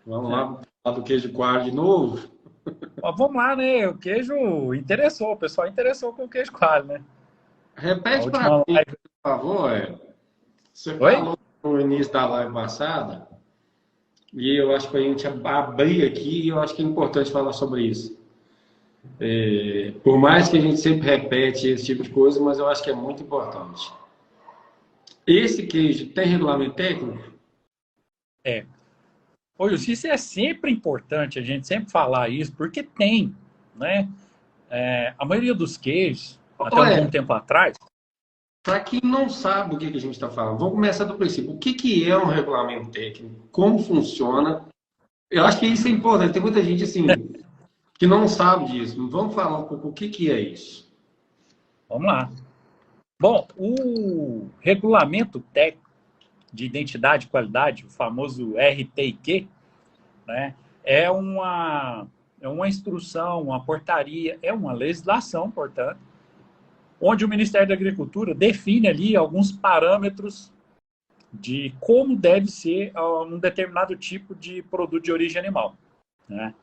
Vamos lá falar do queijo coalho de novo? Mas vamos lá, né? O queijo interessou, o pessoal interessou com o queijo coalho, né? A Repete para última mim, live. por favor. Você Oi? falou no início da live passada, e eu acho que a gente abrir aqui, e eu acho que é importante falar sobre isso. Por mais que a gente sempre repete esse tipo de coisa, mas eu acho que é muito importante. Esse queijo tem regulamento técnico? É. Ô, isso é sempre importante a gente sempre falar isso, porque tem, né? A maioria dos queijos, até um Olha, bom tempo atrás, para quem não sabe o que a gente está falando, vamos começar do princípio. O que é um regulamento técnico? Como funciona? Eu acho que isso é importante. Tem muita gente assim que não sabe disso. Vamos falar um pouco o que é isso. vamos lá. Bom, o regulamento técnico de identidade e qualidade, o famoso RTIQ, né? É uma, é uma instrução, uma portaria, é uma legislação, portanto, onde o Ministério da Agricultura define ali alguns parâmetros de como deve ser um determinado tipo de produto de origem animal, né?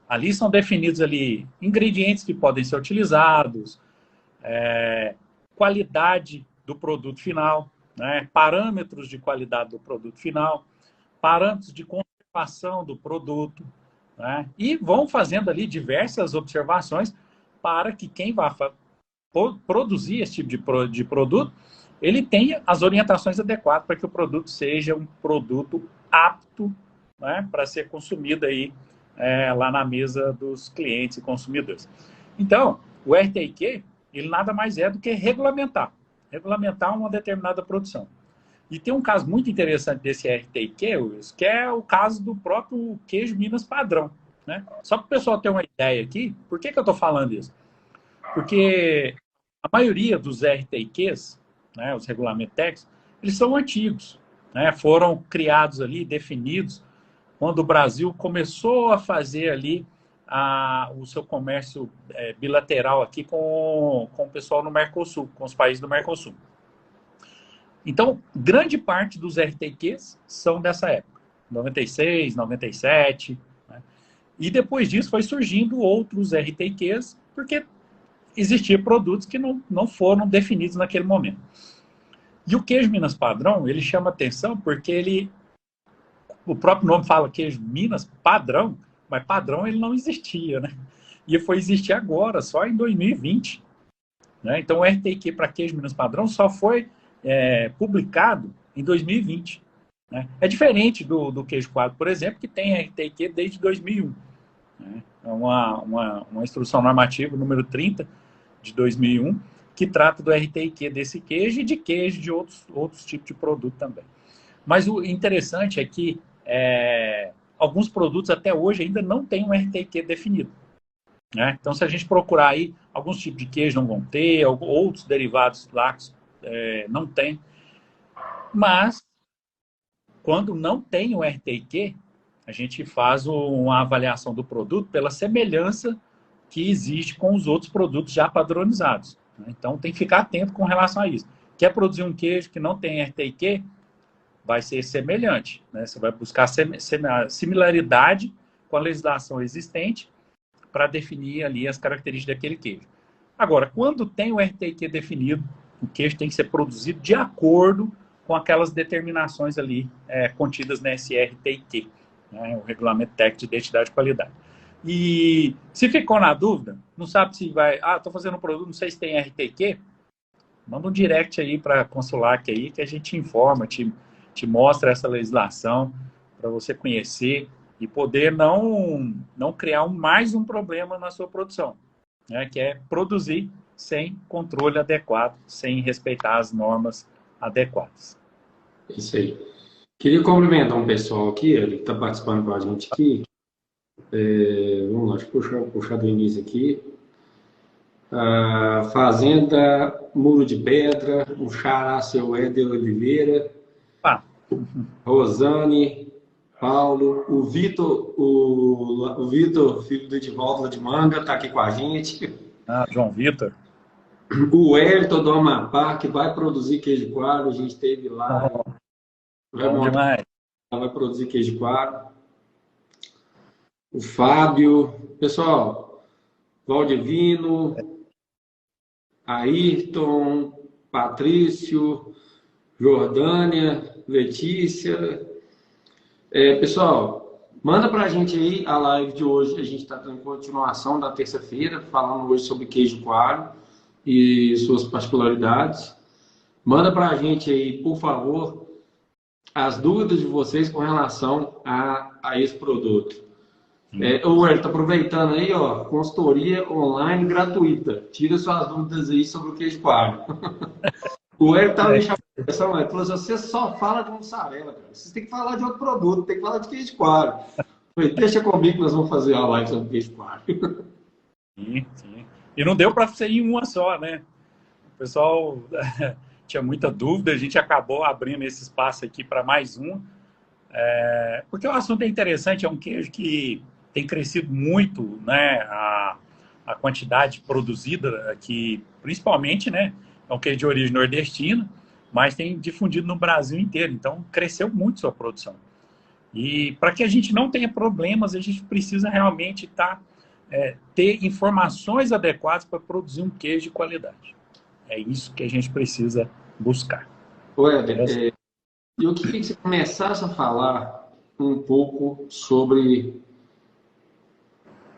Ali são definidos ali ingredientes que podem ser utilizados, qualidade do produto final, né? Parâmetros de qualidade do produto final, parâmetros de conservação do produto, né? E vão fazendo ali diversas observações para que quem vai produzir esse tipo de produto, ele tenha as orientações adequadas para que o produto seja um produto apto, né, para ser consumido aí lá na mesa dos clientes e consumidores. Então, o RTIQ, ele nada mais é do que regulamentar uma determinada produção. E tem um caso muito interessante desse RTIQ, Wilson, que é o caso do próprio queijo Minas padrão, né? Só para o pessoal ter uma ideia aqui, por que eu estou falando isso? Porque a maioria dos RTIQs, né, os regulamentos técnicos, eles são antigos, né? Foram criados ali, definidos, quando o Brasil começou a fazer ali o seu comércio bilateral aqui com o pessoal no Mercosul, com os países do Mercosul. Então, grande parte dos RTQs são dessa época, 96, 97. Né? E depois disso foi surgindo outros RTQs, porque existiam produtos que não foram definidos naquele momento. E o queijo Minas padrão, ele chama atenção porque o próprio nome fala queijo Minas padrão, mas padrão ele não existia, né? E foi existir agora, só em 2020. Né? Então, o RTQ para queijo Minas padrão só foi publicado em 2020. Né? É diferente do queijo coalho, por exemplo, que tem RTQ desde 2001. Né? É uma instrução normativa número 30 de 2001 que trata do RTQ desse queijo e de queijo de outros tipos de produto também. Mas o interessante é que alguns produtos até hoje ainda não têm um RTQ definido. Né? Então, se a gente procurar aí, alguns tipos de queijo não vão ter, outros derivados lácteos não tem. Mas, quando não tem o RTQ, a gente faz uma avaliação do produto pela semelhança que existe com os outros produtos já padronizados. Né? Então, tem que ficar atento com relação a isso. Quer produzir um queijo que não tem RTQ? Vai ser semelhante. Né? Você vai buscar similaridade com a legislação existente para definir ali as características daquele queijo. Agora, quando tem o RTQ definido, o queijo tem que ser produzido de acordo com aquelas determinações ali contidas nesse RTQ, né, o Regulamento Técnico de Identidade e Qualidade. E se ficou na dúvida, não sabe se vai, estou fazendo um produto, não sei se tem RTQ, manda um direct aí para a Consulac aí que a gente informa, te mostra essa legislação para você conhecer e poder não criar mais um problema na sua produção, né, que é produzir sem controle adequado, sem respeitar as normas adequadas. Isso aí. Queria cumprimentar um pessoal aqui, ele que está participando com a gente aqui. Vamos lá, deixa eu puxar do início aqui. Fazenda Muro de Pedra, o Xará Seu Éder Oliveira, Ah, Rosane, Paulo, o Vitor, filho do Edivaldo lá de Manga, está aqui com a gente. João Vitor. O Wellington do Amapá, que vai produzir queijo coalho, a gente esteve lá, Oh, vai bom montar, demais. vai produzir queijo coalho. o Fábio, pessoal, Valdivino, Ayrton, Patrício, Jordânia, Letícia. Pessoal, manda para a gente aí a live de hoje. A gente está dando continuação da terça-feira, falando hoje sobre queijo coalho e suas particularidades. Manda para a gente aí, por favor, as dúvidas de vocês com relação a esse produto. O Wellington, aproveitando aí, ó, consultoria online gratuita. Tira suas dúvidas aí sobre o queijo coalho. O Wellington estava me chamando a atenção, ele falou assim, você só fala de mussarela, cara. Vocês têm que falar de outro produto, tem que falar de queijo coalho. Falei, deixa comigo que nós vamos fazer a live sobre queijo coalho. Sim, sim. E não deu para ser em uma só, né? O pessoal tinha muita dúvida, a gente acabou abrindo esse espaço aqui para mais um. Porque o assunto é interessante, é um queijo que tem crescido muito, né? A quantidade produzida aqui, principalmente, né? É um queijo de origem nordestina, mas tem difundido no Brasil inteiro. Então, cresceu muito sua produção. E para que a gente não tenha problemas, a gente precisa realmente ter informações adequadas para produzir um queijo de qualidade. É isso que a gente precisa buscar. Éder, eu queria que você começasse a falar um pouco sobre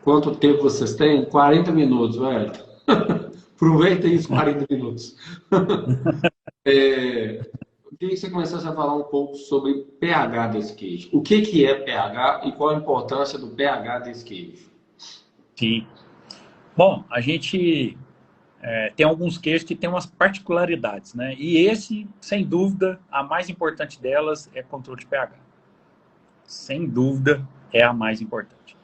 quanto tempo vocês têm. 40 minutos, velho. Aproveita isso, 40 minutos. Eu queria que você começasse a falar um pouco sobre pH desse queijo. O que é pH e qual a importância do pH desse queijo? Sim. Bom, a gente tem alguns queijos que têm umas particularidades, né? E esse, sem dúvida, a mais importante delas é controle de pH. Sem dúvida, é a mais importante.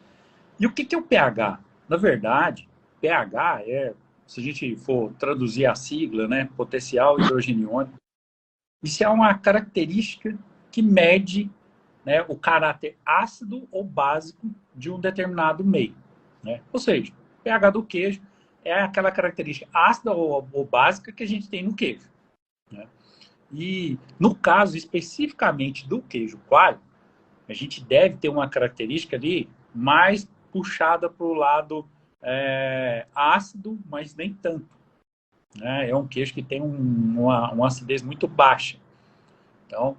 E o que é o pH? Na verdade, pH se a gente for traduzir a sigla, né, potencial hidrogeniônico, isso é uma característica que mede, né, o caráter ácido ou básico de um determinado meio, né? Ou seja, o pH do queijo é aquela característica ácida ou básica que a gente tem no queijo, né? E no caso especificamente do queijo coalho, a gente deve ter uma característica ali mais puxada para o lado ácido, mas nem tanto, né? É um queijo que tem uma acidez muito baixa. Então,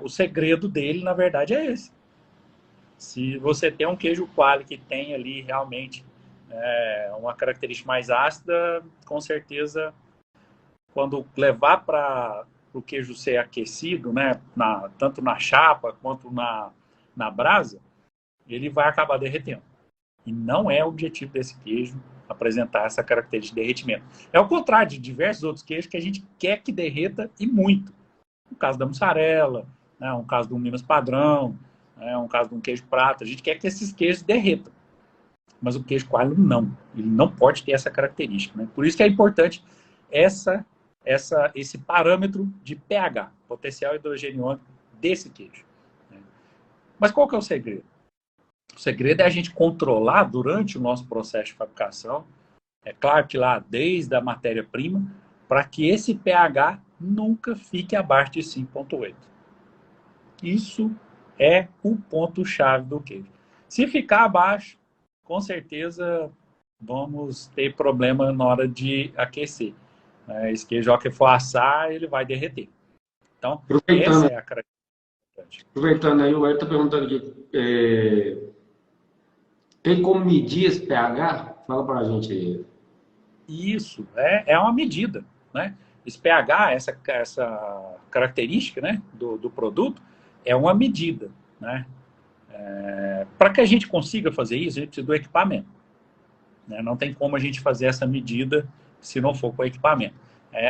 o segredo dele, na verdade, é esse. Se você tem um queijo coalho que tem ali realmente uma característica mais ácida, com certeza, quando levar para o queijo ser aquecido, né, tanto na chapa quanto na brasa, ele vai acabar derretendo. E não é o objetivo desse queijo apresentar essa característica de derretimento. É o contrário de diversos outros queijos que a gente quer que derreta e muito. No caso da mussarela, né, um caso do Minas Padrão, um caso de um queijo prata, a gente quer que esses queijos derretam. Mas o queijo coalho não. Ele não pode ter essa característica, né? Por isso que é importante esse parâmetro de pH, potencial hidrogeniônico desse queijo, né? Mas qual que é o segredo? O segredo é a gente controlar durante o nosso processo de fabricação, é claro que lá desde a matéria-prima, para que esse pH nunca fique abaixo de 5,8. Isso é o ponto-chave do queijo. Se ficar abaixo, com certeza vamos ter problema na hora de aquecer. Esse queijo, que for assar, ele vai derreter. Então, essa é a característica. Aproveitando aí, o Ed está perguntando aqui, tem como medir esse pH? Fala para a gente aí. Isso, é uma medida, né? Esse pH, essa característica, né, do produto, é uma medida, né? Para que a gente consiga fazer isso, a gente precisa do equipamento, né? Não tem como a gente fazer essa medida se não for com o equipamento.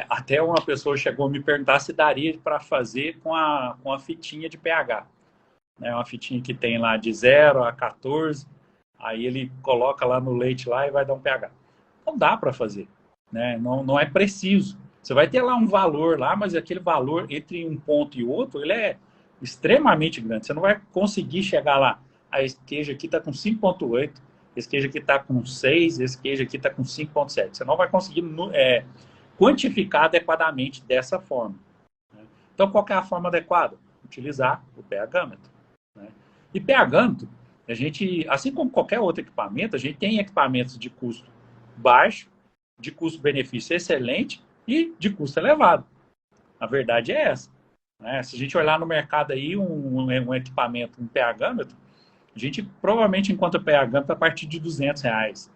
Até uma pessoa chegou a me perguntar se daria para fazer com a fitinha de pH, né? Uma fitinha que tem lá de 0 a 14, aí ele coloca lá no leite lá e vai dar um pH. Não dá para fazer, né? Não é preciso. Você vai ter lá um valor lá, mas aquele valor entre um ponto e outro, ele é extremamente grande. Você não vai conseguir chegar lá. Esse queijo aqui está com 5,8, esse queijo aqui está com 6, esse queijo aqui está com 5,7. Você não vai conseguir quantificar adequadamente dessa forma, né? Então, qual que é a forma adequada? Utilizar o pH-mêtro, né? E pH-mêtro A gente, assim como qualquer outro equipamento, a gente tem equipamentos de custo baixo, de custo-benefício excelente e de custo elevado. A verdade é essa. Né? Se a gente olhar no mercado aí um equipamento, um pH-metro, a gente provavelmente encontra pH-metro a partir de R$ 200.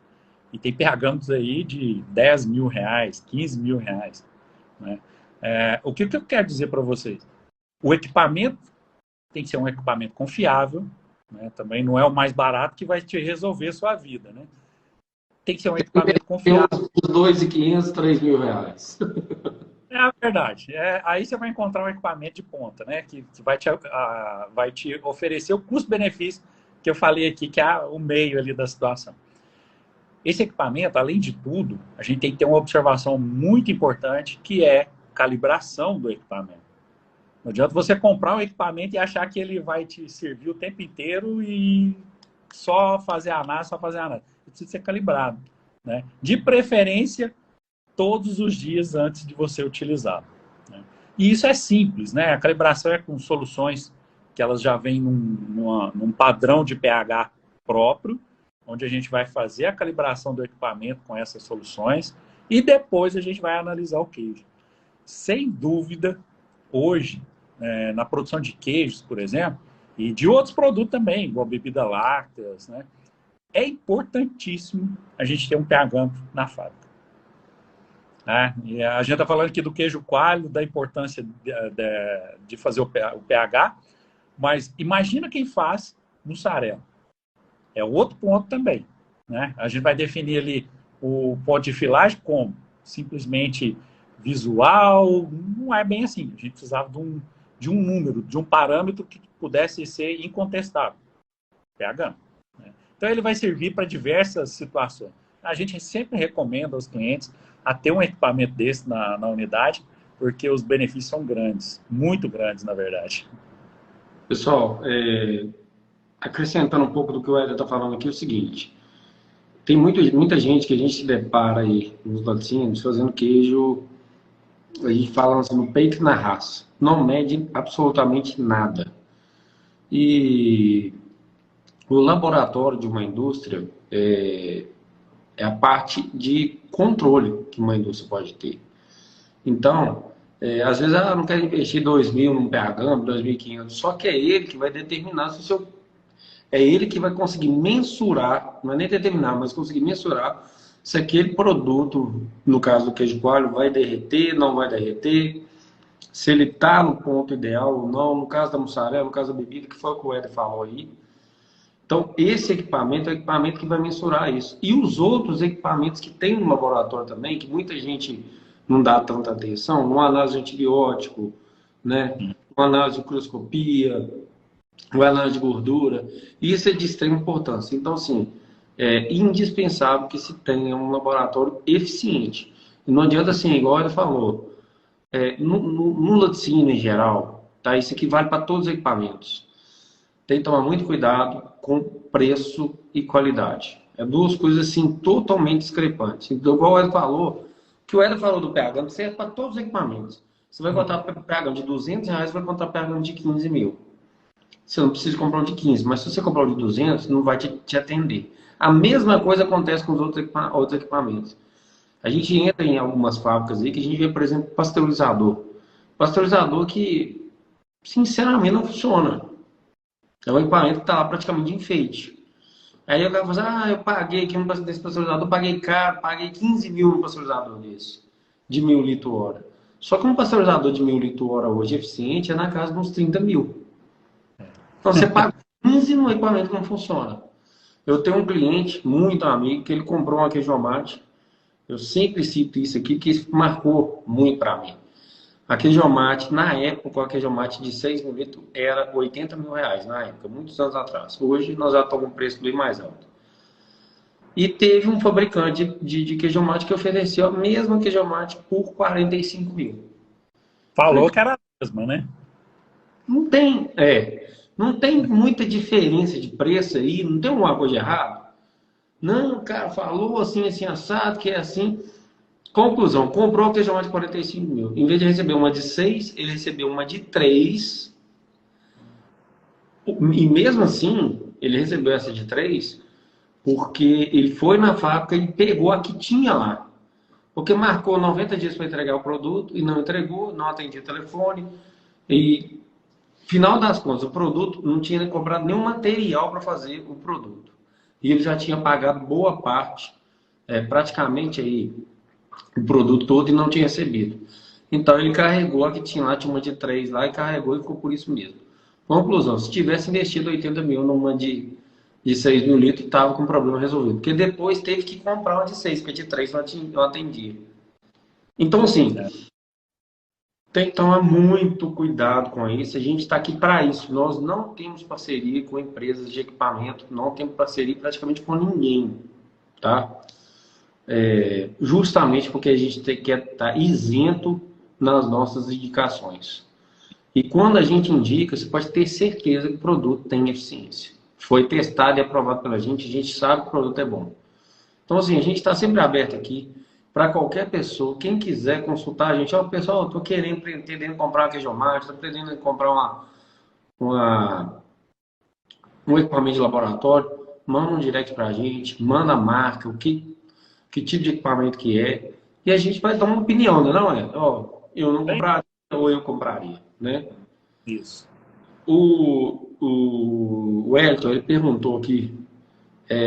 E tem pH-metros aí de R$ 10.000, R$ 15.000. Né? O que eu quero dizer para vocês? O equipamento tem que ser um equipamento confiável, né? Também não é o mais barato que vai te resolver a sua vida. Né? Tem que ser um equipamento confiável. Uns R$ 2.500, R$ 3.000. É a verdade. Aí você vai encontrar um equipamento de ponta, né? Que vai te oferecer o custo-benefício que eu falei aqui, que é o meio ali da situação. Esse equipamento, além de tudo, a gente tem que ter uma observação muito importante, que é calibração do equipamento. Não adianta você comprar um equipamento e achar que ele vai te servir o tempo inteiro e só fazer análise. Ele precisa ser calibrado, né? De preferência, todos os dias antes de você utilizá-lo. Né? E isso é simples, né? A calibração é com soluções que elas já vêm num padrão de pH próprio, onde a gente vai fazer a calibração do equipamento com essas soluções e depois a gente vai analisar o queijo. Sem dúvida, hoje, na produção de queijos, por exemplo, e de outros produtos também, igual bebida lácteas, né? É importantíssimo a gente ter um pH na fábrica. E a gente está falando aqui do queijo coalho, da importância de fazer o pH, mas imagina quem faz mussarela. É outro ponto também. Né? A gente vai definir ali o ponto de filagem como simplesmente visual, não é bem assim. A gente precisava de um número, de um parâmetro que pudesse ser incontestável. pH. Né? Então ele vai servir para diversas situações. A gente sempre recomenda aos clientes a ter um equipamento desse na unidade, porque os benefícios são grandes, muito grandes, na verdade. Pessoal, acrescentando um pouco do que o Éder está falando aqui, é o seguinte: tem muita gente que a gente se depara aí nos laticínios fazendo queijo, a gente fala assim, no peito e na raça. Não mede absolutamente nada. E o laboratório de uma indústria é a parte de controle que uma indústria pode ter. Então, às vezes, não quero investir 2.000 num pH, 2.500, só que é ele que vai determinar se o seu... É ele que vai conseguir mensurar, não é nem determinar, mas conseguir mensurar se aquele produto, no caso do queijo coalho, vai derreter, não vai derreter, se ele está no ponto ideal ou não, no caso da mussarela, no caso da bebida, que foi o que o Éder falou aí. Então, esse equipamento é o equipamento que vai mensurar isso. E os outros equipamentos que tem no laboratório também, que muita gente não dá tanta atenção, uma análise de antibiótico, né? Uma análise de microscopia, uma análise de gordura, isso é de extrema importância. Então, assim, é indispensável que se tenha um laboratório eficiente. E não adianta, assim, igual ele falou, no laticínio em geral, tá? Isso aqui vale para todos os equipamentos. Tem que tomar muito cuidado com preço e qualidade. É duas coisas assim totalmente discrepantes. Então, igual o Éder falou, que o Éder falou do pH, não serve para todos os equipamentos. Você vai botar pH de R$ 200, vai botar pH de 15 mil. Você não precisa comprar um de 15, mas se você comprar um de 200, não vai te atender. A mesma coisa acontece com os outros equipamentos. A gente entra em algumas fábricas aí que a gente vê, por exemplo, pasteurizador. Pasteurizador que, sinceramente, não funciona. É um equipamento que está lá praticamente de enfeite. Aí o cara fala assim, eu paguei aqui desse pasteurizador, paguei caro, paguei 15 mil no pasteurizador desse, de 1.000 litros hora. Só que um pasteurizador de 1.000 litros hora hoje eficiente é na casa de uns 30 mil. Então você paga 15 no equipamento que não funciona. Eu tenho um cliente, muito amigo, que ele comprou uma queijomate. Eu sempre cito isso aqui, que isso marcou muito para mim. A queijomate, na época, a queijomate de 6 mil litros era R$ 80 mil, na época, muitos anos atrás. Hoje nós já estamos com um preço bem mais alto. E teve um fabricante de queijomate que ofereceu a mesma queijomate por 45 mil. Falou que era a mesma, né? Não tem muita diferença de preço aí, não tem alguma coisa errada. Não, cara, falou assim, assim, assado, que é assim. Conclusão, comprou o queijomate de 45 mil. Em vez de receber uma de 6, ele recebeu uma de 3. E mesmo assim, ele recebeu essa de 3 porque ele foi na fábrica e pegou a que tinha lá. Porque marcou 90 dias para entregar o produto e não entregou, não atendia o telefone. E, final das contas, o produto não tinha comprado nenhum material para fazer o produto. E ele já tinha pagado boa parte, praticamente aí, o produto todo e não tinha recebido. Então ele carregou a que tinha lá, tinha uma de 3 lá e carregou e ficou por isso mesmo. Conclusão, se tivesse investido 80 mil numa de 6 mil litros, estava com o problema resolvido. Porque depois teve que comprar uma de 6, porque a de 3 não atendia. Então, assim, tem que tomar muito cuidado com isso. A gente está aqui para isso. Nós não temos parceria com empresas de equipamento, não temos parceria praticamente com ninguém, tá? Justamente porque a gente quer estar isento nas nossas indicações. E quando a gente indica, você pode ter certeza que o produto tem eficiência. Foi testado e aprovado pela gente, a gente sabe que o produto é bom. Então, assim, a gente está sempre aberto aqui para qualquer pessoa, quem quiser consultar a gente. Ó, pessoal, estou pretendendo comprar uma queijomate, estou pretendendo comprar um equipamento de laboratório, manda um direct para a gente, manda a marca, que tipo de equipamento que é, e a gente vai dar uma opinião, não é? Ó, eu não compraria ou eu compraria, né? Isso. O Elton, ele perguntou aqui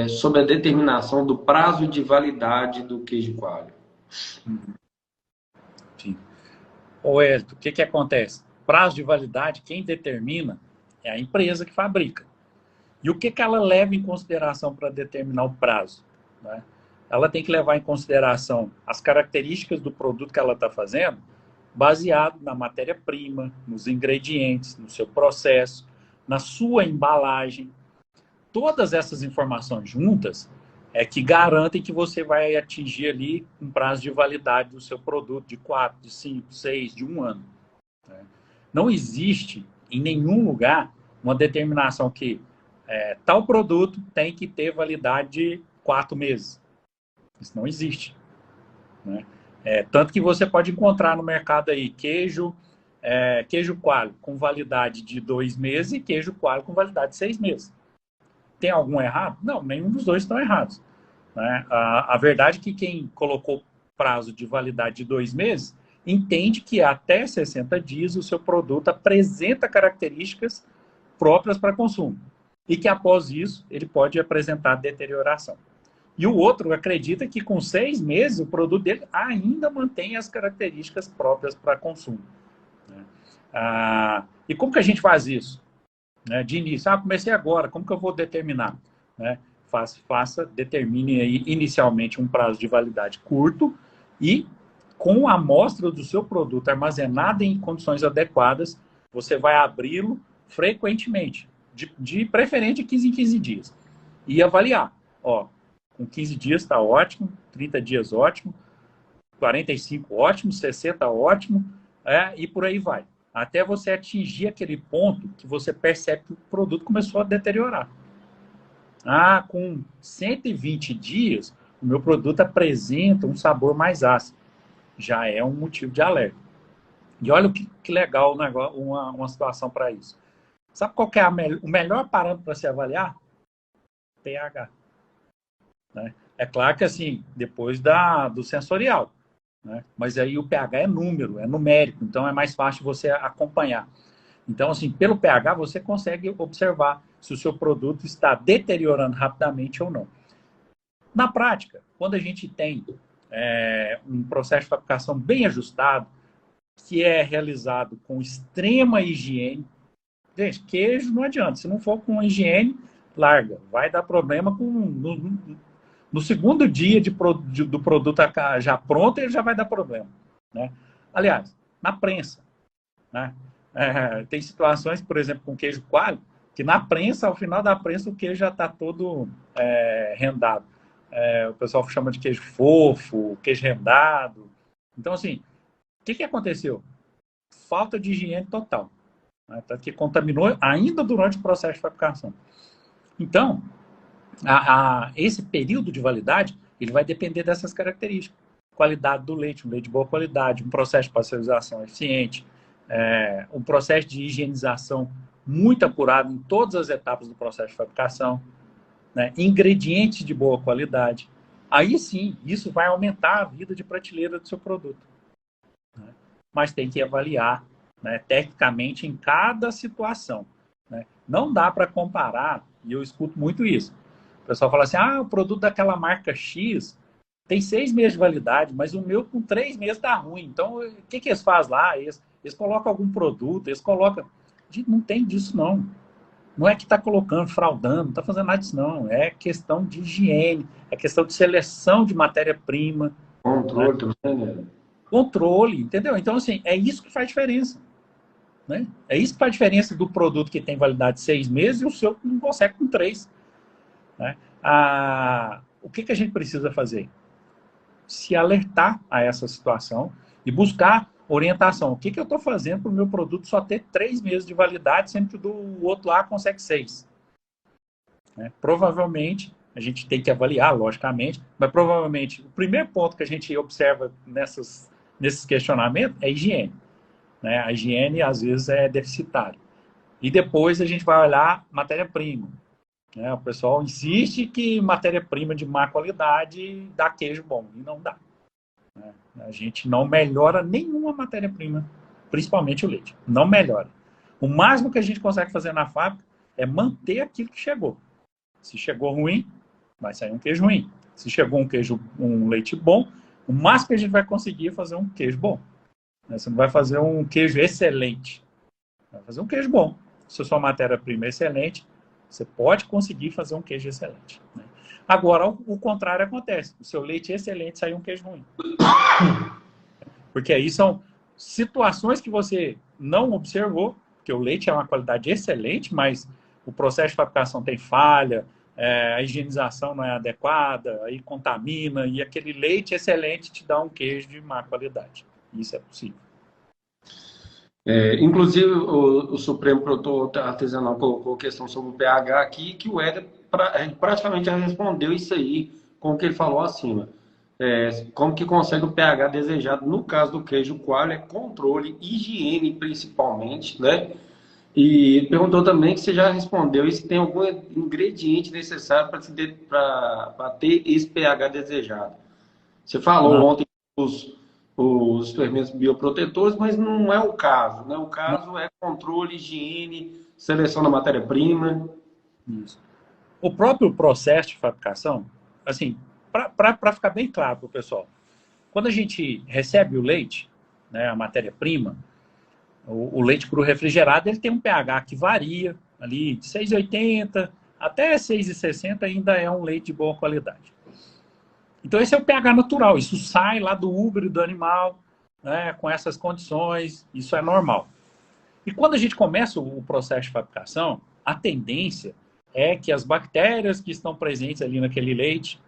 sobre a determinação do prazo de validade do queijo coalho. Sim. Ô, Elton, o que acontece? Prazo de validade, quem determina é a empresa que fabrica. E o que ela leva em consideração para determinar o prazo, né? Ela tem que levar em consideração as características do produto que ela está fazendo, baseado na matéria-prima, nos ingredientes, no seu processo, na sua embalagem. Todas essas informações juntas é que garantem que você vai atingir ali um prazo de validade do seu produto de 4, de 5, 6, de 1 ano. Não existe em nenhum lugar uma determinação que tal produto tem que ter validade de 4 meses. Isso não existe, né? Tanto que você pode encontrar no mercado aí queijo coalho com validade de 2 meses e queijo coalho com validade de 6 meses. Tem algum errado? Não, nenhum dos dois estão errados, né? A verdade é que quem colocou prazo de validade de 2 meses entende que até 60 dias o seu produto apresenta características próprias para consumo e que após isso ele pode apresentar deterioração. E o outro acredita que com 6 meses o produto dele ainda mantém as características próprias para consumo, né? E como que a gente faz isso? De início, comecei agora, como que eu vou determinar? Determine aí inicialmente um prazo de validade curto e com a amostra do seu produto armazenada em condições adequadas, você vai abri-lo frequentemente, de preferência de 15 em 15 dias. E avaliar, com 15 dias está ótimo, 30 dias ótimo, 45 ótimo, 60 ótimo, e por aí vai. Até você atingir aquele ponto que você percebe que o produto começou a deteriorar. Com 120 dias, o meu produto apresenta um sabor mais ácido. Já é um motivo de alerta. E olha que legal uma situação para isso. Sabe qual que é o melhor parâmetro para se avaliar? pH. Né? É claro que assim, depois do sensorial, né? Mas aí o pH é número, é numérico, então é mais fácil você acompanhar. Então, assim, pelo pH você consegue observar se o seu produto está deteriorando rapidamente ou não. Na prática, quando a gente tem um processo de fabricação bem ajustado, que é realizado com extrema higiene, gente, queijo não adianta, se não for com higiene, larga, vai dar problema no segundo dia do produto já pronto, ele já vai dar problema, né? Aliás, na prensa, né? Tem situações, por exemplo, com queijo coalho, que na prensa, ao final da prensa, o queijo já está todo rendado. O pessoal chama de queijo fofo, queijo rendado. Então, assim, o que aconteceu? Falta de higiene total, né? Tanto que contaminou ainda durante o processo de fabricação. Então, esse período de validade, ele vai depender dessas características. Qualidade do leite, um leite de boa qualidade, um processo de pasteurização eficiente, um processo de higienização muito apurado em todas as etapas do processo de fabricação, né? Ingredientes de boa qualidade. Aí sim, isso vai aumentar a vida de prateleira do seu produto, né? Mas tem que avaliar, né, tecnicamente em cada situação, né? Não dá para comparar, e eu escuto muito isso. O pessoal fala assim, o produto daquela marca X tem 6 meses de validade, mas o meu com 3 meses dá ruim. Então, o que eles fazem lá? Eles colocam algum produto, eles colocam... Gente, não tem disso, não. Não é que está colocando, fraudando, não está fazendo nada disso, não. É questão de higiene, é questão de seleção de matéria-prima. Controle, Né? também, né? Controle, entendeu? Então, assim, é isso que faz diferença. Né? É isso que faz diferença do produto que tem validade de 6 meses e o seu que não consegue com 3. Né? O que a gente precisa fazer? Se alertar a essa situação e buscar orientação. O que eu estou fazendo para o meu produto só ter 3 meses de validade, sendo que o do outro lá consegue 6? Né? Provavelmente, a gente tem que avaliar, logicamente, mas provavelmente o primeiro ponto que a gente observa nesses questionamentos é a higiene. Né? A higiene, às vezes, é deficitária. E depois a gente vai olhar matéria-prima. Né? O pessoal insiste que matéria-prima de má qualidade dá queijo bom, e não dá. Né? A gente não melhora nenhuma matéria-prima, principalmente o leite. Não melhora. O máximo que a gente consegue fazer na fábrica é manter aquilo que chegou. Se chegou ruim, vai sair um queijo ruim. Se chegou um leite bom, o máximo que a gente vai conseguir é fazer um queijo bom. Você não vai fazer um queijo excelente. Vai fazer um queijo bom. Se a sua matéria-prima é excelente, você pode conseguir fazer um queijo excelente. Né? Agora, o contrário acontece. O seu leite é excelente, sai um queijo ruim. Porque aí são situações que você não observou, porque o leite é uma qualidade excelente, mas o processo de fabricação tem falha, a higienização não é adequada, aí contamina, e aquele leite excelente te dá um queijo de má qualidade. Isso é possível. Inclusive, o Supremo Produtor Artesanal colocou a questão sobre o pH aqui, que o Éder praticamente já respondeu isso aí, com o que ele falou acima. Como que consegue o pH desejado? No caso do queijo coalho, é controle, higiene principalmente, né? E ele perguntou também que você já respondeu e se tem algum ingrediente necessário para ter esse pH desejado. Você falou Não, ontem os fermentos bioprotetores, mas não é o caso, né? O não, caso é controle, higiene, seleção da matéria-prima. isso. O próprio processo de fabricação, assim, para ficar bem claro para o pessoal, quando a gente recebe o leite, né, a matéria-prima, o leite cru refrigerado, ele tem um pH que varia ali de 6,80 até 6,60 ainda é um leite de boa qualidade. Então esse é o pH natural, isso sai lá do útero do animal, né, com essas condições, isso é normal. E quando a gente começa o processo de fabricação, a tendência é que as bactérias que estão presentes ali naquele leite,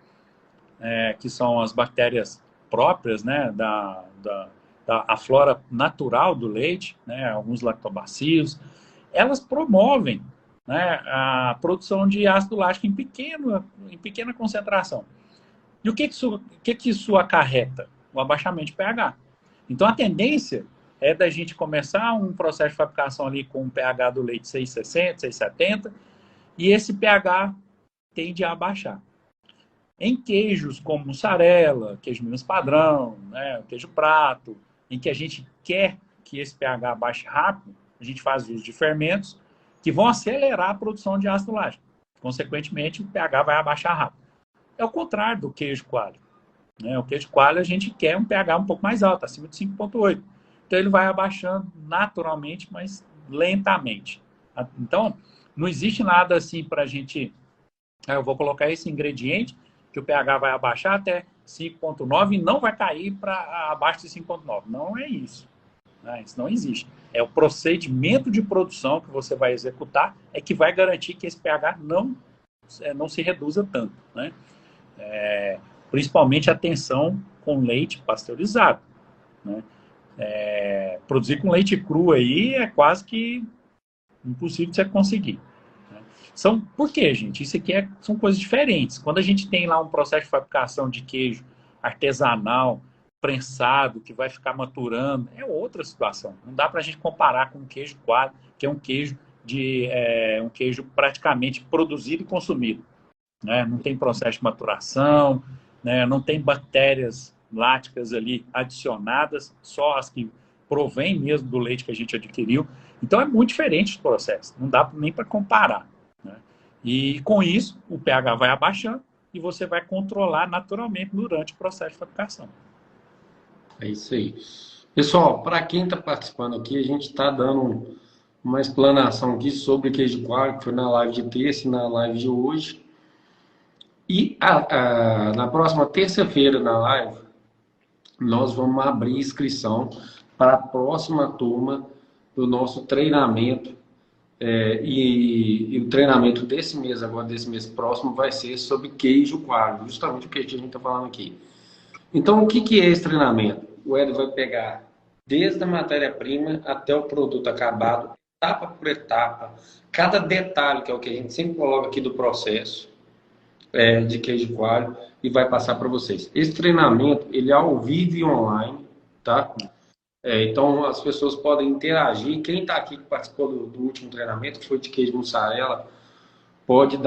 que são as bactérias próprias, né, da flora natural do leite, né, alguns lactobacilos, elas promovem, né, a produção de ácido lático em pequena concentração. E o que isso acarreta? O abaixamento de pH. Então, a tendência é da gente começar um processo de fabricação ali com um pH do leite 6,60, 6,70, e esse pH tende a abaixar. Em queijos como mussarela, queijo Minas padrão, né, queijo prato, em que a gente quer que esse pH baixe rápido, a gente faz uso de fermentos que vão acelerar a produção de ácido lático. Consequentemente, o pH vai abaixar rápido. É o contrário do queijo coalho. Né? O queijo coalho a gente quer um pH um pouco mais alto, acima de 5,8. Então ele vai abaixando naturalmente, mas lentamente. Então, não existe nada assim para a gente... eu vou colocar esse ingrediente, que o pH vai abaixar até 5,9 e não vai cair para abaixo de 5,9. Não é isso. Né? Isso não existe. É o procedimento de produção que você vai executar é que vai garantir que esse pH não se reduza tanto. Né? Principalmente a tensão com leite pasteurizado. Né? Produzir com leite cru aí é quase que impossível de você conseguir. Né? Por quê, gente? Isso aqui são coisas diferentes. Quando a gente tem lá um processo de fabricação de queijo artesanal, prensado, que vai ficar maturando, é outra situação. Não dá para a gente comparar com um queijo coalho, que é um queijo um queijo praticamente produzido e consumido, né? Não tem processo de maturação, né? Não tem bactérias láticas ali adicionadas, só as que provém mesmo do leite que a gente adquiriu. Então é muito diferente o processo, não dá nem para comparar, né? E com isso o pH vai abaixando e você vai controlar naturalmente durante o processo de fabricação. É isso aí. Pessoal, para quem está participando aqui, a gente está dando uma explanação aqui sobre queijo coalho, que foi na live de terça e na live de hoje. E na próxima terça-feira, na live, nós vamos abrir inscrição para a próxima turma do nosso treinamento. E o treinamento desse mês, agora desse mês próximo, vai ser sobre queijo coalho, justamente o que a gente está falando aqui. Então, o que é esse treinamento? O Éder vai pegar desde a matéria-prima até o produto acabado, etapa por etapa, cada detalhe, que é o que a gente sempre coloca aqui do processo de queijo coalho, e vai passar para vocês. Esse treinamento, ele é ao vivo e online, tá? Então, as pessoas podem interagir. Quem está aqui que participou do último treinamento, que foi de queijo mussarela, pode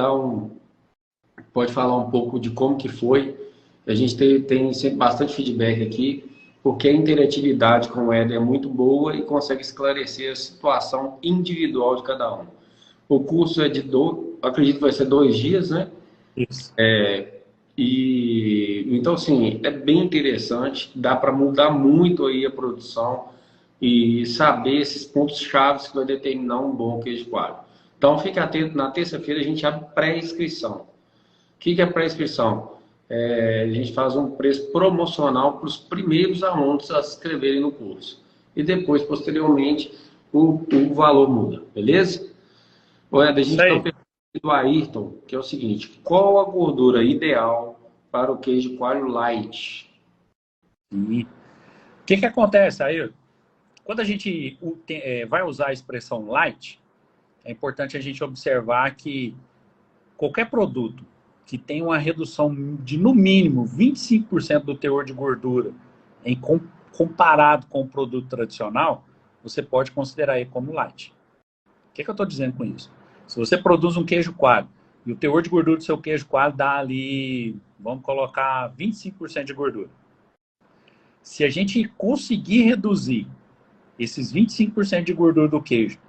falar um pouco de como que foi. A gente tem sempre bastante feedback aqui, porque a interatividade com o Éder é muito boa e consegue esclarecer a situação individual de cada um. O curso é acredito que vai ser 2 dias, né? Isso. Então, assim, é bem interessante, dá para mudar muito aí a produção e saber esses pontos chaves que vai determinar um bom queijo coalho. Então, fique atento, na terça-feira a gente abre pré-inscrição. O que é pré-inscrição? A gente faz um preço promocional para os primeiros alunos a se inscreverem no curso. E depois, posteriormente, o valor muda, beleza? A gente está perguntando do Ayrton, que é o seguinte: qual a gordura ideal para o queijo coalho light? O que acontece, Ayrton? Quando a gente vai usar a expressão light, é importante a gente observar que qualquer produto que tem uma redução de, no mínimo, 25% do teor de gordura comparado com o produto tradicional, você pode considerar ele como light. O que eu estou dizendo com isso? Se você produz um queijo coalho e o teor de gordura do seu queijo coalho dá ali, vamos colocar 25% de gordura. Se a gente conseguir reduzir esses 25% de gordura do queijo,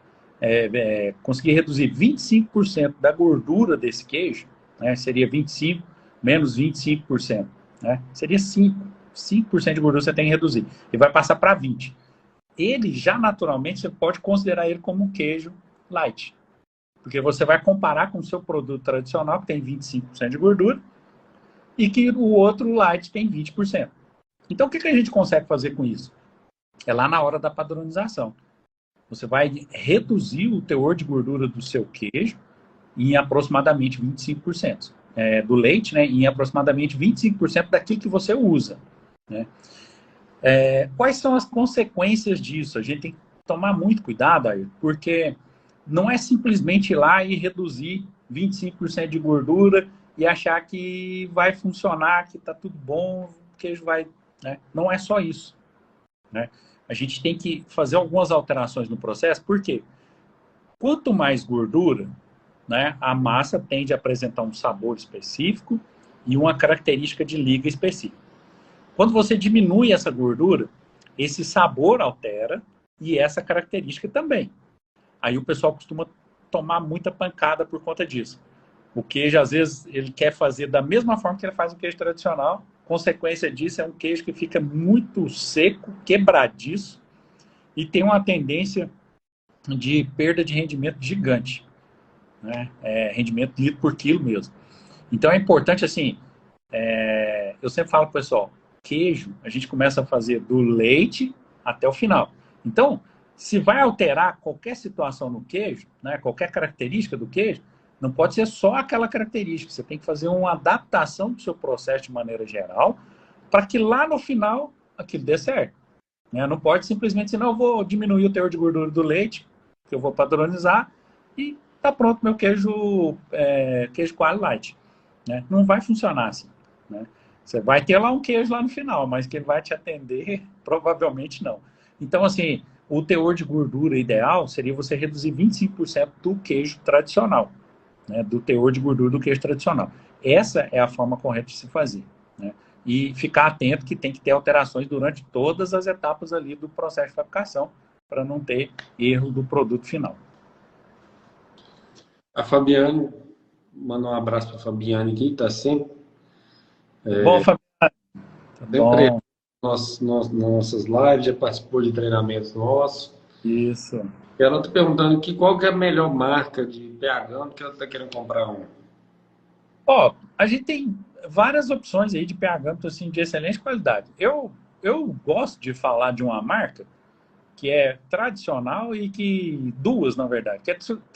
conseguir reduzir 25% da gordura desse queijo, né, seria 25 menos 25%, né, seria 5% de gordura você tem que reduzir, e vai passar para 20%. Ele já naturalmente, você pode considerar ele como um queijo light, porque você vai comparar com o seu produto tradicional, que tem 25% de gordura, e que o outro light tem 20%. Então, o que a gente consegue fazer com isso? É lá na hora da padronização. Você vai reduzir o teor de gordura do seu queijo em aproximadamente 25%. Do leite, né, em aproximadamente 25% daquilo que você usa, né? Quais são as consequências disso? A gente tem que tomar muito cuidado aí, porque não é simplesmente ir lá e reduzir 25% de gordura e achar que vai funcionar, que está tudo bom, o queijo vai... Né? Não é só isso, né? A gente tem que fazer algumas alterações no processo, porque quanto mais gordura, né, a massa tende a apresentar um sabor específico e uma característica de liga específica. Quando você diminui essa gordura, esse sabor altera e essa característica também. Aí o pessoal costuma tomar muita pancada por conta disso. O queijo, às vezes, ele quer fazer da mesma forma que ele faz o queijo tradicional. Consequência disso é um queijo que fica muito seco, quebradiço e tem uma tendência de perda de rendimento gigante, né? Rendimento litro por quilo mesmo. Então é importante, assim, eu sempre falo pro pessoal, queijo a gente começa a fazer do leite até o final. Então, se vai alterar qualquer situação no queijo, né, qualquer característica do queijo, não pode ser só aquela característica. Você tem que fazer uma adaptação do seu processo de maneira geral para que lá no final aquilo dê certo, né? Não pode simplesmente dizer, não, eu vou diminuir o teor de gordura do leite, que eu vou padronizar, e tá pronto meu queijo coalho light, né? Não vai funcionar assim, né? Você vai ter lá um queijo lá no final, mas que ele vai te atender, provavelmente não. Então, assim, o teor de gordura ideal seria você reduzir 25% do queijo tradicional, né, do teor de gordura do queijo tradicional. Essa é a forma correta de se fazer, né? E ficar atento que tem que ter alterações durante todas as etapas ali do processo de fabricação, para não ter erro do produto final. A Fabiane, manda um abraço para a Fabiane aqui, está Bom, Fabiano, tá sempre bom. nossas lives, já participou de treinamentos nossos. Isso. Ela está perguntando qual que é a melhor marca de pH, porque ela está querendo comprar um. Ó, a gente tem várias opções aí de pH assim, de excelente qualidade. Eu gosto de falar de uma marca que é tradicional e que duas, na verdade,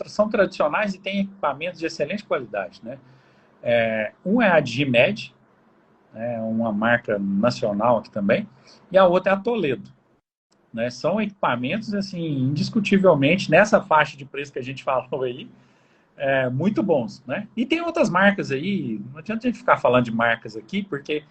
são tradicionais e têm equipamentos de excelente qualidade, né? Um é a Digimed, né, uma marca nacional aqui também, e a outra é a Toledo, né? São equipamentos, assim, indiscutivelmente, nessa faixa de preço que a gente falou aí, muito bons, né? E tem outras marcas aí, não adianta a gente ficar falando de marcas aqui, porque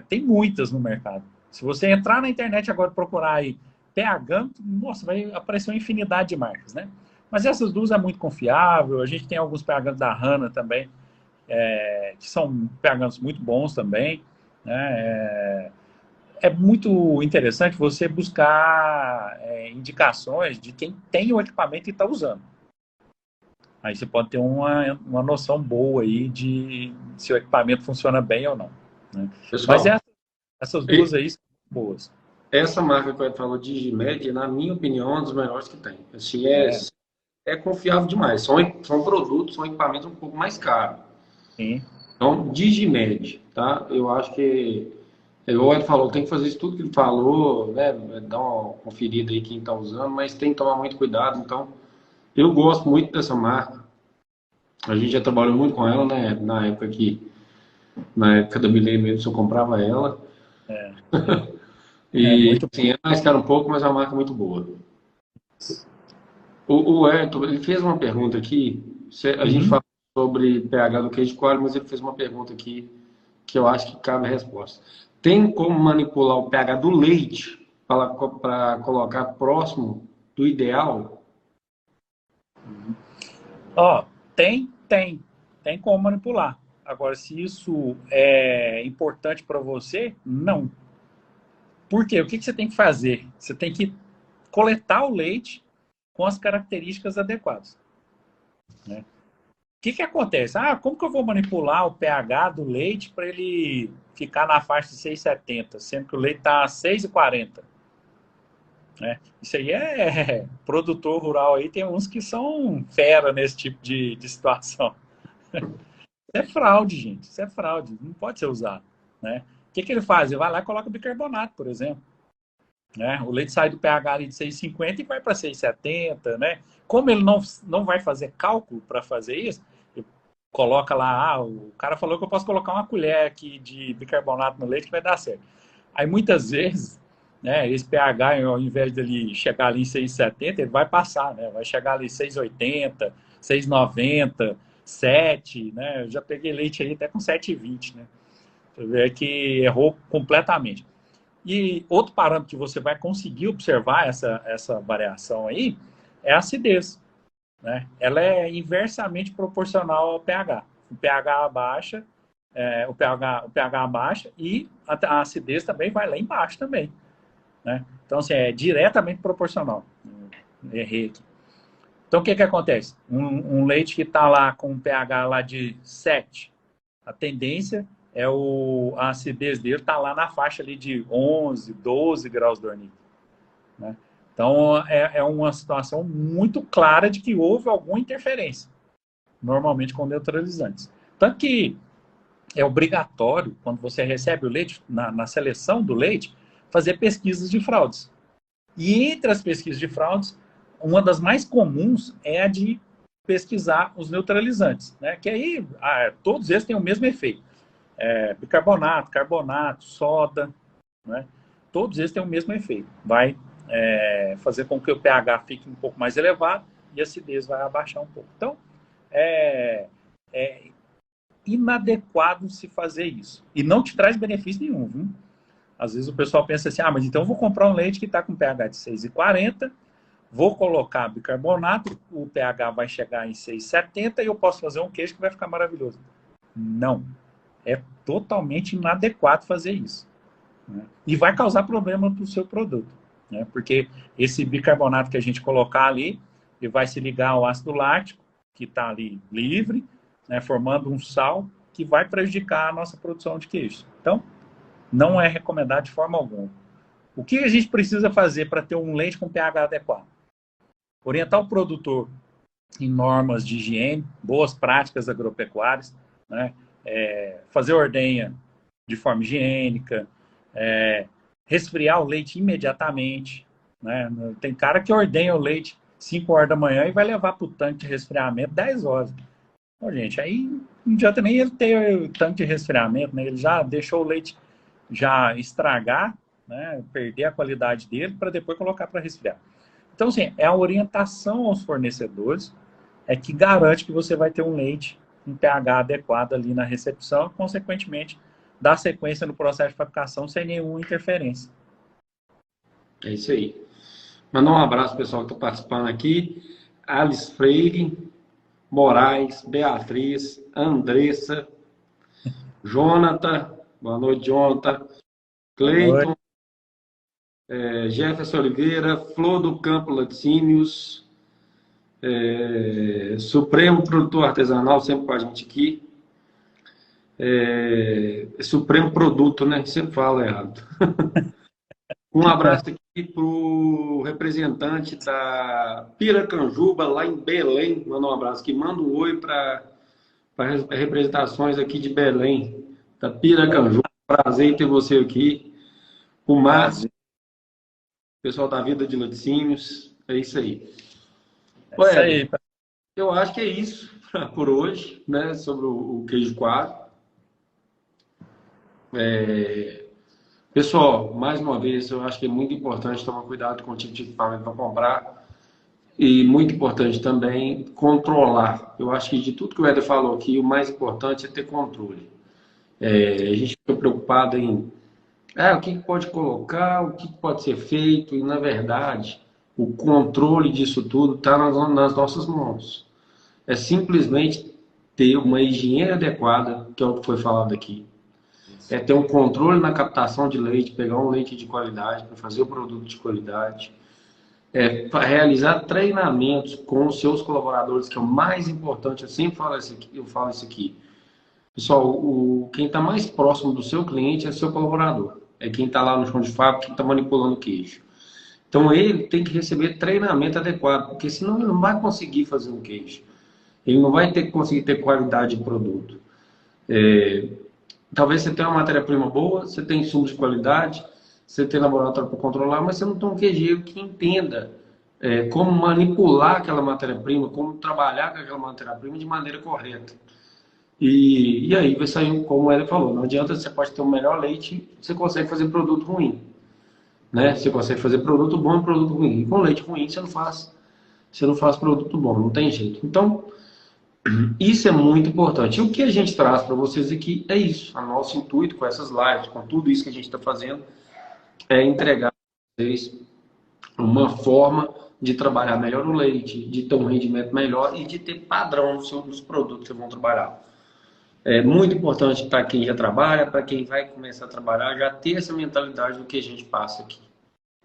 tem muitas no mercado. Se você entrar na internet agora e procurar aí pH, nossa, vai aparecer uma infinidade de marcas, né? Mas essas duas é muito confiável, a gente tem alguns pH da Hanna também, que são pHs muito bons também, né? É muito interessante você buscar indicações de quem tem o equipamento e está usando. Aí você pode ter uma noção boa aí de se o equipamento funciona bem ou não, né? Mas Pessoal, essas duas aí são boas. essa marca que eu falou, Digimed, na minha opinião, é uma das melhores que tem. Assim, É, é confiável demais. São produtos, são equipamentos um pouco mais caros. sim. Então, Digimed, tá? Eu acho que, igual ele falou, tem que fazer isso tudo que ele falou, né? Dar uma conferida aí quem está usando, mas tem que tomar muito cuidado. Então, eu gosto muito dessa marca. A gente já trabalhou muito com ela, né? Na época da Milênio mesmo, eu comprava ela. É, E, muito assim, é mais caro um pouco, mas é uma marca muito boa. O Ayrton, ele fez uma pergunta aqui. A gente uhum. fala sobre pH do queijo coalho, mas ele fez uma pergunta aqui que eu acho que cabe a resposta. Tem como manipular o pH do leite para colocar próximo do ideal? Ó, tem como manipular. Agora, se isso é importante para você, não. Por quê? O que você tem que fazer? Você tem que coletar o leite com as características adequadas, né? O que acontece? Como que eu vou manipular o pH do leite para ele ficar na faixa de 6,70, sendo que o leite está a 6,40? Né? Isso aí produtor rural aí, tem uns que são fera nesse tipo de situação. Isso é fraude, gente. Isso é fraude. Não pode ser usado, né? O que ele faz? Ele vai lá e coloca bicarbonato, por exemplo. Né? O leite sai do pH ali de 6,50 e vai para 6,70, né? Como ele não vai fazer cálculo para fazer isso, ele coloca lá, o cara falou que eu posso colocar uma colher aqui de bicarbonato no leite que vai dar certo. Aí muitas vezes, né, esse pH, ao invés dele chegar ali em 6,70, ele vai passar, né? Vai chegar ali 6,80, 6,90, 7, né? Eu já peguei leite aí até com 7,20, né? Você vê que errou completamente. E outro parâmetro que você vai conseguir observar essa variação aí é a acidez, né? Ela é inversamente proporcional ao pH. O pH abaixa, o pH abaixa e a acidez também vai lá embaixo também, né? Então, assim, é diretamente proporcional. Errei aqui. Então, o que acontece? Um leite que está lá com um pH lá de 7, a tendência a acidez dele está lá na faixa ali de 11, 12 graus Dornier, né? Então, é uma situação muito clara de que houve alguma interferência, normalmente com neutralizantes. Tanto que é obrigatório, quando você recebe o leite, na seleção do leite, fazer pesquisas de fraudes. E entre as pesquisas de fraudes, uma das mais comuns é a de pesquisar os neutralizantes, né? Que aí todos eles têm o mesmo efeito. Bicarbonato, carbonato, soda, né? Todos eles têm o mesmo efeito. Vai fazer com que o pH fique um pouco mais elevado e a acidez vai abaixar um pouco. Então, é inadequado se fazer isso. E não te traz benefício nenhum, viu? Às vezes o pessoal pensa assim, mas então eu vou comprar um leite que está com pH de 6,40, vou colocar bicarbonato, o pH vai chegar em 6,70 e eu posso fazer um queijo que vai ficar maravilhoso. Não. É totalmente inadequado fazer isso, né? E vai causar problema para o seu produto, né? Porque esse bicarbonato que a gente colocar ali, ele vai se ligar ao ácido lático, que está ali livre, né, formando um sal que vai prejudicar a nossa produção de queijo. Então, não é recomendado de forma alguma. O que a gente precisa fazer para ter um leite com pH adequado? Orientar o produtor em normas de higiene, boas práticas agropecuárias, né? Fazer ordenha de forma higiênica, resfriar o leite imediatamente, né? Tem cara que ordenha o leite 5 horas da manhã e vai levar para o tanque de resfriamento 10 horas. Bom, gente, aí não adianta nem ele ter o tanque de resfriamento, né? Ele já deixou o leite já estragar, né? Perder a qualidade dele para depois colocar para resfriar. Então, assim, é a orientação aos fornecedores que garante que você vai ter um leite com pH adequado ali na recepção, consequentemente, dar sequência no processo de fabricação sem nenhuma interferência. É isso aí. Mandar um abraço pessoal que está participando aqui. Alice Freire, Moraes, Beatriz, Andressa, Jonathan, boa noite, Jonathan, Cleiton, Jefferson Oliveira, Flor do Campo Laticínios, Supremo Produtor Artesanal, sempre com a gente aqui. Supremo Produto, né? Sempre falo errado. Um abraço aqui para o representante da Piracanjuba, lá em Belém. Manda um abraço aqui. Manda um oi para representações aqui de Belém, da Piracanjuba. Prazer em ter você aqui. O Márcio, pessoal da Vida de Laticínios. É isso aí. É isso aí. Eu acho que é isso por hoje, né? Sobre o queijo coalho. Pessoal, mais uma vez, eu acho que é muito importante tomar cuidado com o tipo de equipamento para comprar e muito importante também controlar. Eu acho que de tudo que o Éder falou aqui, o mais importante é ter controle. A gente fica preocupado em o que pode colocar, o que pode ser feito e, na verdade, o controle disso tudo está nas nossas mãos. É simplesmente ter uma higiene adequada, que é o que foi falado aqui. É ter um controle na captação de leite, pegar um leite de qualidade para fazer o produto de qualidade. Para realizar treinamentos com os seus colaboradores, que é o mais importante. Eu sempre falo isso aqui. Pessoal, quem está mais próximo do seu cliente é o seu colaborador. É quem está lá no chão de fábrica, quem está manipulando o queijo. Então, ele tem que receber treinamento adequado, porque senão ele não vai conseguir fazer um queijo. Ele não vai conseguir ter qualidade de produto. Talvez você tenha uma matéria-prima boa, você tem insumos de qualidade, você tem laboratório para controlar, mas você não tem um queijeiro que entenda como manipular aquela matéria-prima, como trabalhar com aquela matéria-prima de maneira correta. E aí vai sair, como ele falou, não adianta, você pode ter o melhor leite, você consegue fazer produto ruim. Né? Você consegue fazer produto bom e produto ruim. E com leite ruim você não faz produto bom, não tem jeito. Então, isso é muito importante. E o que a gente traz para vocês aqui é isso. O nosso intuito com essas lives, com tudo isso que a gente está fazendo, é entregar para vocês uma forma de trabalhar melhor o leite, de ter um rendimento melhor e de ter padrão nos produtos que vocês vão trabalhar. É muito importante para quem já trabalha, para quem vai começar a trabalhar, já ter essa mentalidade do que a gente passa aqui.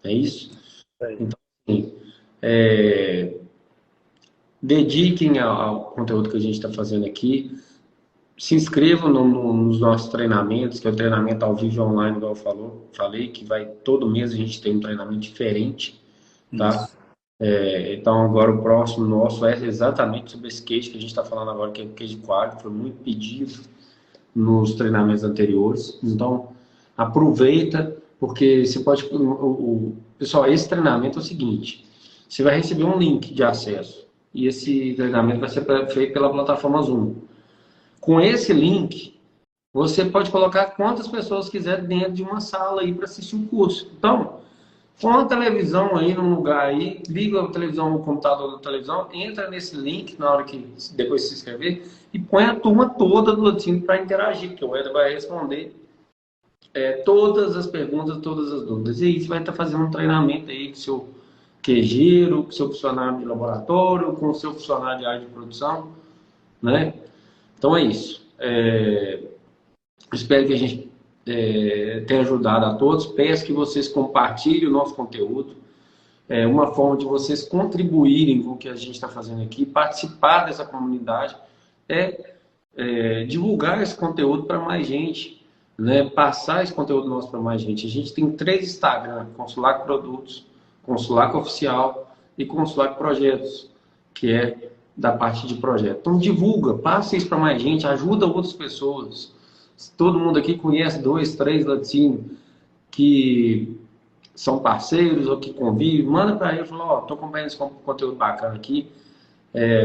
É isso? Então, assim, dediquem ao conteúdo que a gente está fazendo aqui. Se inscrevam nos nossos treinamentos, que é o treinamento ao vivo online, igual eu falei, que vai todo mês a gente tem um treinamento diferente, tá? Então agora o próximo nosso é exatamente sobre esse queijo que a gente está falando agora, que é o queijo coalho, que foi muito pedido nos treinamentos anteriores. Então aproveita, porque você pode... Pessoal, esse treinamento é o seguinte, você vai receber um link de acesso, e esse treinamento vai ser feito pela plataforma Zoom. Com esse link, você pode colocar quantas pessoas quiser dentro de uma sala aí para assistir o curso. Então, põe a televisão aí num lugar aí, liga a televisão, o computador da televisão, entra nesse link na hora que depois se inscrever e põe a turma toda do laticínio para interagir, porque o Éder vai responder todas as perguntas, todas as dúvidas. E aí você vai estar fazendo um treinamento aí com o seu quejeiro, com o seu funcionário de laboratório, com o seu funcionário de área de produção, né? Então é isso. Espero que a gente tenha ajudado a todos. Peço que vocês compartilhem o nosso conteúdo. Uma forma de vocês contribuírem com o que a gente está fazendo aqui, participar dessa comunidade, divulgar esse conteúdo para mais gente, né? Passar esse conteúdo nosso para mais gente. A gente tem 3 Instagram: Consulac Produtos, Consulac Oficial e Consulac Projetos, que é da parte de projeto. Então divulga, passa isso para mais gente, ajuda outras pessoas. Se todo mundo aqui conhece 2, 3 laticínios que são parceiros ou que convivem, manda para ele e fala: estou acompanhando esse conteúdo bacana aqui,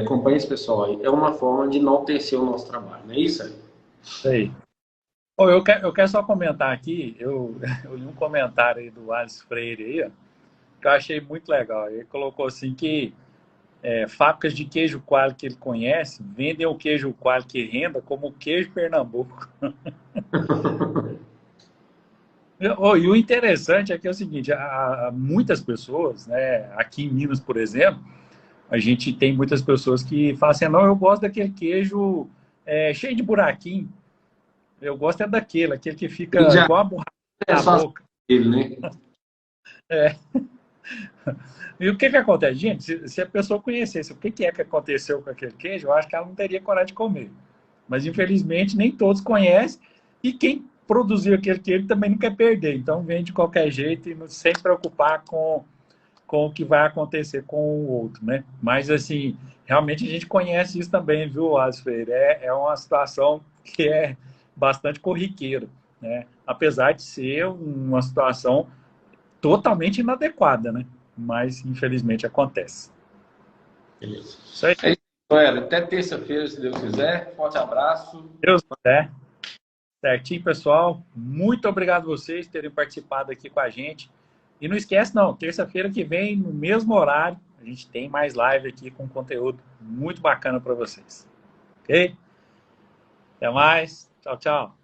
acompanha esse pessoal aí. É uma forma de enaltecer o nosso trabalho, não é isso aí? Sei. Oh, eu quero só comentar aqui, eu li um comentário aí do Alisson Freire aí, ó, que eu achei muito legal. Ele colocou assim que fábricas de queijo coalho que ele conhece vendem o queijo coalho que renda como queijo Pernambuco. E o interessante é que é o seguinte, há muitas pessoas, né, aqui em Minas, por exemplo, a gente tem muitas pessoas que falam assim: não, eu gosto daquele queijo cheio de buraquinho, eu gosto daquele que fica Já igual a borracha é na só boca. ele, né? É. E o que acontece? Gente, se a pessoa conhecesse o que é que aconteceu com aquele queijo, eu acho que ela não teria coragem de comer. Mas, infelizmente, nem todos conhecem, e quem produziu aquele queijo também não quer perder. Então, vende de qualquer jeito e sem se preocupar com o que vai acontecer com o outro, né? Mas, assim, realmente a gente conhece isso também, viu, Asfer? É uma situação que é bastante corriqueira, né? Apesar de ser uma situação totalmente inadequada, né? Mas, infelizmente, acontece. Beleza. Isso aí. É isso, galera. Até terça-feira, se Deus quiser. Forte abraço. Deus quiser. Certinho, pessoal. Muito obrigado a vocês por terem participado aqui com a gente. E não esquece, não, terça-feira que vem, no mesmo horário, a gente tem mais live aqui com conteúdo muito bacana para vocês. Ok? Até mais. Tchau, tchau.